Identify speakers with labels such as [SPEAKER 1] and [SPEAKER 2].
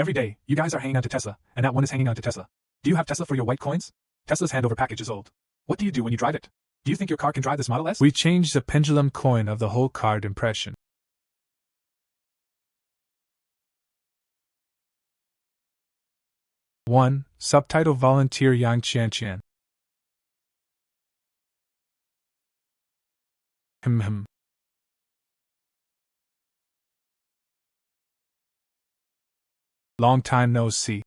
[SPEAKER 1] Every day, you guys are hanging on to Tesla, and that one is hanging on to Tesla. Do you have Tesla for your white coins? Tesla's handover package is old. What do you do when you drive it? Do you think your car can drive this Model S?
[SPEAKER 2] We changed the pendulum coin of the whole card impression. One subtitle volunteer Yang Qianqian. Long time no see.